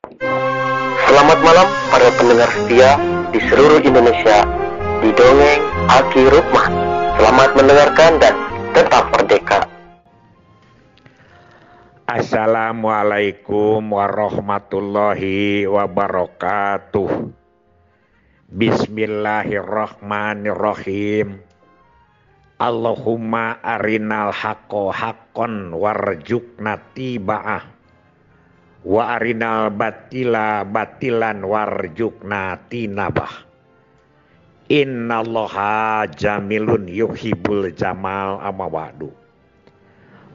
Selamat malam para pendengar setia di seluruh Indonesia di Dongeng Aki Rukman. Selamat mendengarkan dan tetap merdeka. Assalamualaikum warahmatullahi wabarakatuh. Bismillahirrahmanirrahim. Allahumma arinal haqqo haqqon warjukna tiba'ah wa arinal batila batilan warjukna tinabah. Innallaha jamilun yuhibbul jamal amawadu.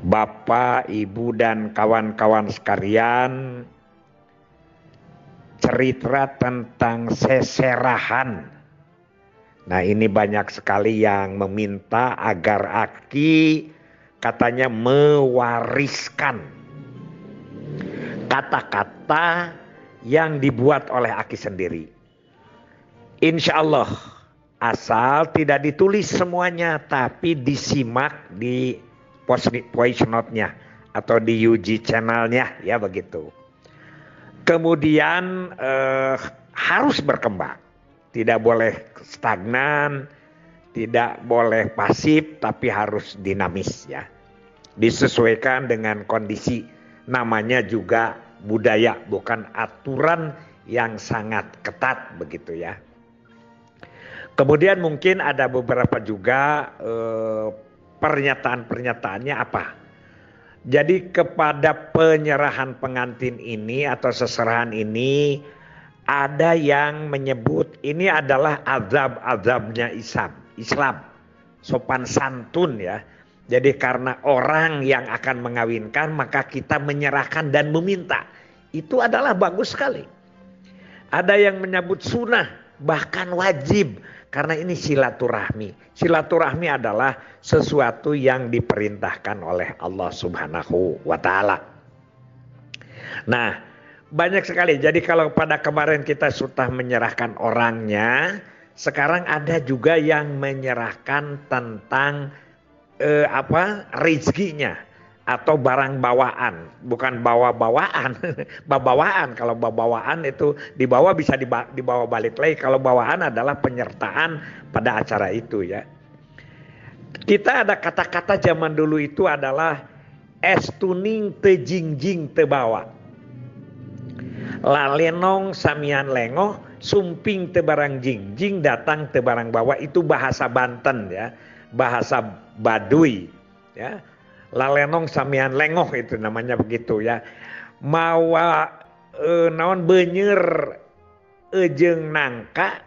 Bapak, Ibu, dan kawan-kawan sekalian, cerita tentang seserahan. Nah, ini banyak sekali yang meminta agar Aki katanya mewariskan kata-kata yang dibuat oleh Aki sendiri. Insya Allah, asal tidak ditulis semuanya, tapi disimak di voice note-nya atau di UG channel-nya, ya begitu. Kemudian harus berkembang, tidak boleh stagnan, tidak boleh pasif, tapi harus dinamis ya. Disesuaikan dengan kondisi, namanya juga budaya, bukan aturan yang sangat ketat begitu ya. Kemudian mungkin ada beberapa juga pernyataan-pernyataannya apa. Jadi kepada penyerahan pengantin ini atau seserahan ini, ada yang menyebut ini adalah azab-azabnya Islam. Sopan santun ya. Jadi karena orang yang akan mengawinkan, maka kita menyerahkan dan meminta. Itu adalah bagus sekali. Ada yang menyebut sunnah, bahkan wajib. Karena ini silaturahmi. Silaturahmi adalah sesuatu yang diperintahkan oleh Allah Subhanahu wa Ta'ala. Nah, banyak sekali. Jadi kalau pada kemarin kita sudah menyerahkan orangnya, sekarang ada juga yang menyerahkan tentang rezekinya atau barang bawaan, bukan bawa-bawaan. Bawaan, kalau bawaan itu dibawa bisa dibawa balik lagi. Kalau bawaan adalah penyertaan pada acara itu ya. Kita ada kata-kata zaman dulu itu adalah es tuning te jingjing te bawa. Lalenong samian lengoh, sumping te barang jingjing, datang te barang bawa. Itu bahasa Banten ya, bahasa Baduy ya. Lalenong samian lengoh itu namanya begitu ya. Mawa naon beunyer jeung nangka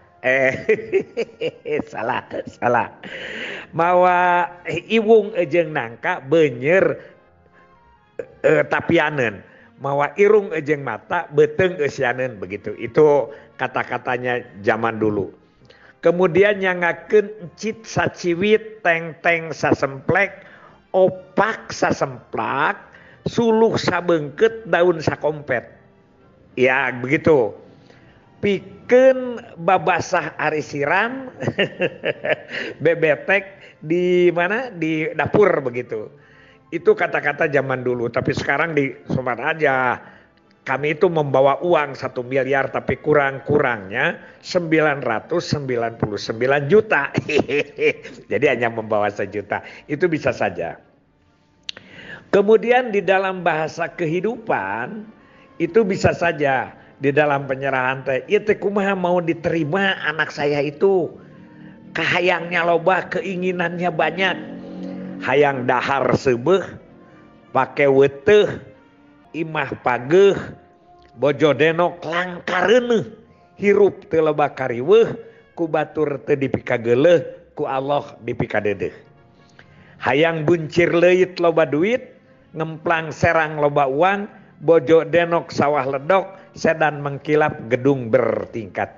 salah. Mawa iwung jeung nangka beunyer tapianeun. Mawa irung jeung mata beteung eusianeun begitu. Itu kata-katanya zaman dulu. Kemudian nyangakeun encit saciwit, teng-teng sasemplek, opak sasemplak, suluh sabeungkeut, daun sakompet. Ya begitu. Pikeun babasah ari siram, bebetek di mana? Di dapur begitu. Itu kata-kata zaman dulu. Tapi sekarang di sobat aja. Kami itu membawa uang 1 miliar tapi kurang-kurangnya 999 juta. Jadi hanya membawa 1 juta. Itu bisa saja. Kemudian di dalam bahasa kehidupan itu bisa saja di dalam penyerahan teh, ieu teh kumaha mau diterima anak saya itu. Kahayangnya loba, keinginannya banyak. Hayang dahar seubeuh, pake weuteuh, imah pageuh, bojo denok langkareuneuh, hirup teu loba kariweuh, ku batur teu dipikageuleuh, ku Allah dipikadeudeuh. Hayang buncir leuit loba duit, ngemplang serang loba uang, bojo denok sawah ledok, sedan mengkilap gedung bertingkat.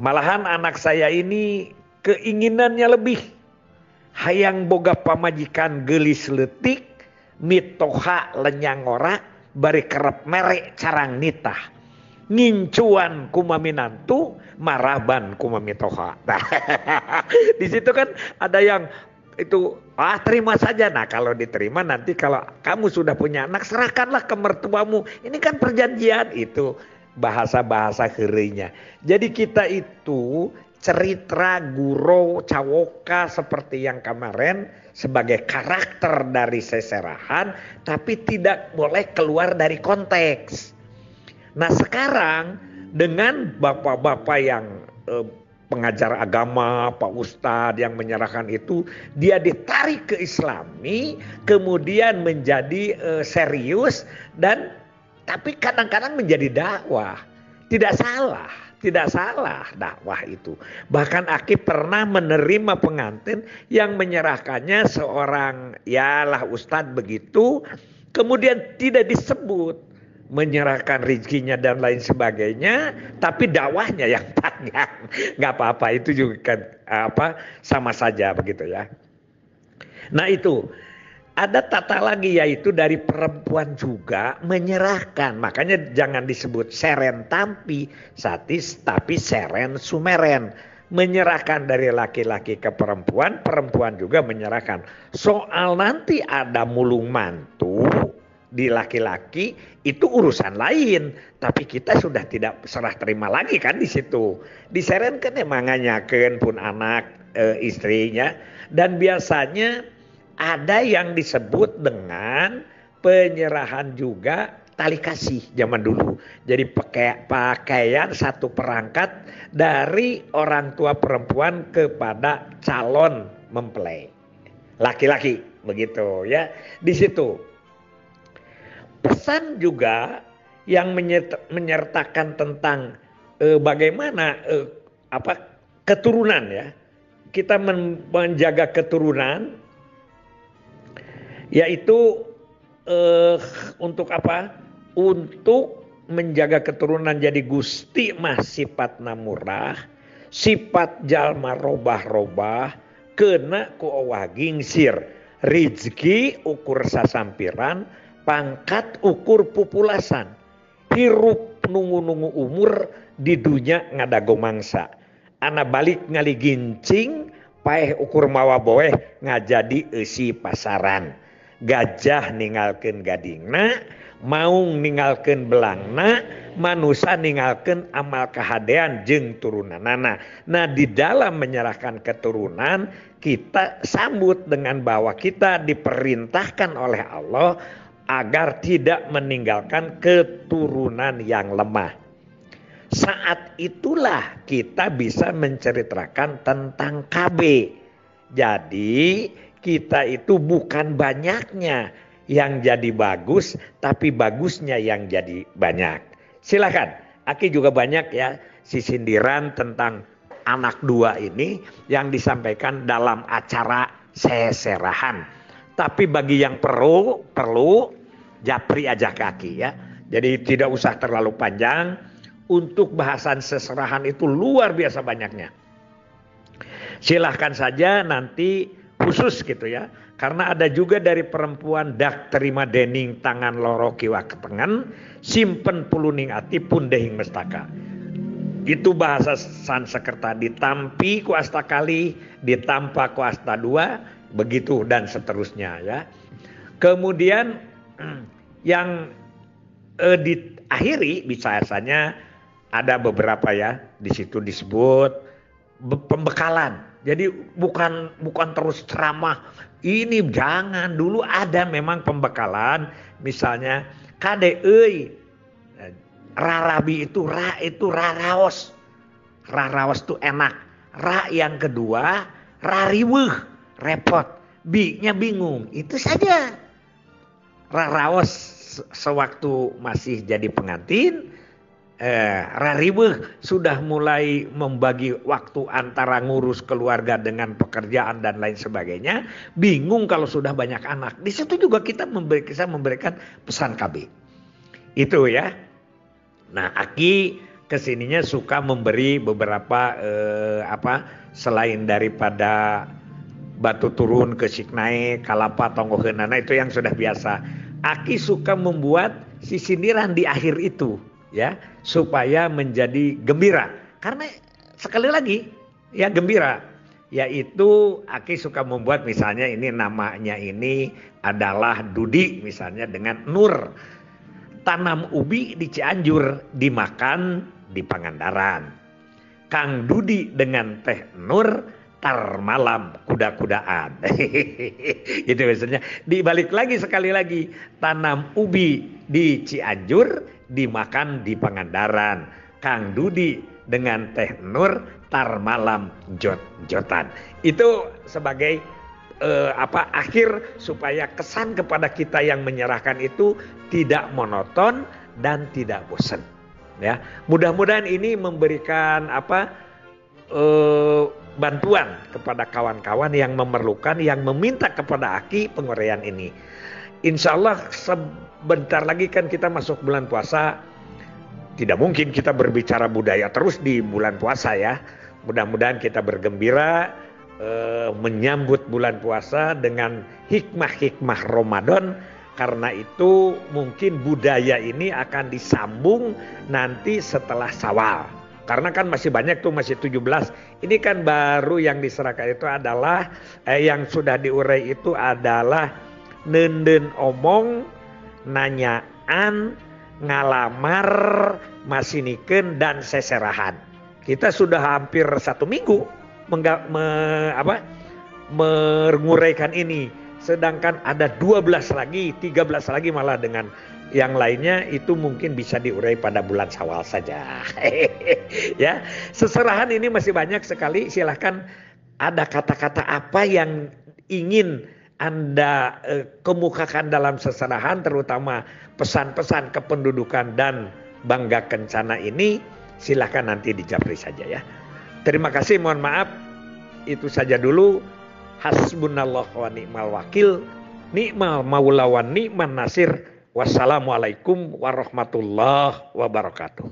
Malahan anak saya ini keinginannya lebih. Hayang boga pamajikan geulis leutik, mitoha lenyang ora, bari kerep mere carang nitah. Ngincuan kumaminantu, maraban kumamitoha. Nah, di situ kan ada yang itu terima saja. Nah kalau diterima nanti kalau kamu sudah punya anak serahkanlah ke mertuamu. Ini kan perjanjian itu bahasa-bahasa herinya. Jadi kita itu cerita gurau cawoka seperti yang kemarin sebagai karakter dari seserahan, tapi tidak boleh keluar dari konteks. Nah sekarang dengan bapak-bapak yang pengajar agama, Pak Ustadz yang menyerahkan itu, dia ditarik ke Islami, kemudian menjadi serius dan tapi kadang-kadang menjadi dakwah. Tidak salah dakwah itu. Bahkan Aki pernah menerima pengantin yang menyerahkannya seorang yalah Ustadz begitu, kemudian tidak disebut menyerahkan rezekinya dan lain sebagainya, tapi dakwahnya yang panjang. Nggak apa-apa, itu juga kan sama saja begitu ya. Nah itu ada tata lagi, yaitu dari perempuan juga menyerahkan. Makanya jangan disebut seren tampi satis, tapi seren sumeren. Menyerahkan dari laki-laki ke perempuan, perempuan juga menyerahkan. Soal nanti ada mulung mantu di laki-laki itu urusan lain, tapi kita sudah tidak serah terima lagi kan di situ. Diserenkan emang nganyakeun pun anak istrinya, dan biasanya ada yang disebut dengan penyerahan juga tali kasih zaman dulu. Jadi pakaian satu perangkat dari orang tua perempuan kepada calon mempelai laki-laki begitu ya. Di situ pesan juga yang menyertakan tentang bagaimana keturunan ya. Kita menjaga keturunan, yaitu untuk apa? Untuk menjaga keturunan jadi gusti mah sifatna murah, sifat jalma robah-robah, kena ku owah gingsir, rizki ukur sasampiran, pangkat ukur pupulasan, hirup nunggu-nunggu umur di dunya ngadago mangsa. Ana balik ngali gincing, paeh ukur mawa boeh ngajadi eusi pasaran. Gajah ninggalkeun gadingna, maung ninggalkeun belangna, manusia ninggalkeun amal kahadean jeung turunanana. Nah di dalam menyerahkan keturunan kita sambut dengan bahwa kita diperintahkan oleh Allah agar tidak meninggalkan keturunan yang lemah. Saat itulah kita bisa menceritakan tentang KB. Jadi kita itu bukan banyaknya yang jadi bagus, tapi bagusnya yang jadi banyak. Silakan, Aki juga banyak ya sindiran tentang anak dua ini yang disampaikan dalam acara seserahan. Tapi bagi yang perlu japri aja kaki ya. Jadi tidak usah terlalu panjang. Untuk bahasan seserahan itu luar biasa banyaknya. Silahkan saja nanti khusus gitu ya. Karena ada juga dari perempuan dak terima dening tangan loro kiwa ketengan, simpen puluning ati pun dehing mestaka. Itu bahasa Sanskerta, ditampi ku asta kali, ditampa ku asta dua, begitu dan seterusnya ya. Kemudian yang diakhiri biasanya ada beberapa ya, di situ disebut pembekalan. Jadi bukan terus ceramah. Ini jangan, dulu ada memang pembekalan, misalnya kade euy rarabi itu raraos. Raraos itu enak. Ra yang kedua rariweuh, repot. Bi-nya bingung. Itu saja. Raraos sewaktu masih jadi pengantin, rariweuh sudah mulai membagi waktu antara ngurus keluarga dengan pekerjaan dan lain sebagainya, bingung kalau sudah banyak anak. Di situ juga kita bisa memberikan pesan KB. Itu ya. Nah, Aki kesininya suka memberi beberapa selain daripada batu turun ke siknae, kalapa tonggoheunana itu yang sudah biasa. Aki suka membuat sindiran di akhir itu ya, supaya menjadi gembira. Karena sekali lagi ya gembira. yaitu Aki suka membuat misalnya ini namanya ini adalah Dudi misalnya dengan Nur. Tanam ubi di Cianjur, dimakan di Pangandaran. Kang Dudi dengan Teh Nur, tar malam kuda-kudaan. Gitu maksudnya. Dibalik lagi sekali lagi, tanam ubi di Cianjur, dimakan di Pangandaran. Kang Dudi dengan Teh Nur, tar malam jot-jotan. Itu sebagai akhir supaya kesan kepada kita yang menyerahkan itu tidak monoton dan tidak bosan. Ya, mudah-mudahan ini memberikan bantuan kepada kawan-kawan yang memerlukan, yang meminta kepada Aki penguraian ini. Insya Allah sebentar lagi kan kita masuk bulan puasa. Tidak mungkin kita berbicara budaya terus di bulan puasa ya. Mudah-mudahan kita bergembira menyambut bulan puasa dengan hikmah-hikmah Ramadan. Karena itu mungkin budaya ini akan disambung nanti setelah Syawal. Karena kan masih banyak tuh, masih 17. Ini kan baru yang diserahkan itu adalah yang sudah diurai itu adalah nenden omong, nanyaan, ngalamar, masinikeun dan seserahan. Kita sudah hampir 1 minggu menguraikan ini. Sedangkan ada 12 lagi, 13 lagi malah dengan yang lainnya itu mungkin bisa diurai pada bulan Syawal saja. Ya, seserahan ini masih banyak sekali. Silahkan ada kata-kata apa yang ingin Anda kemukakan dalam seserahan, terutama pesan-pesan kependudukan dan bangga kencana ini, silahkan nanti dijapri saja ya. Terima kasih, mohon maaf. Itu saja dulu. Hasbunallah wa ni'mal wakil, ni'mal maula wa ni'man nasir. Wassalamualaikum warahmatullahi wabarakatuh.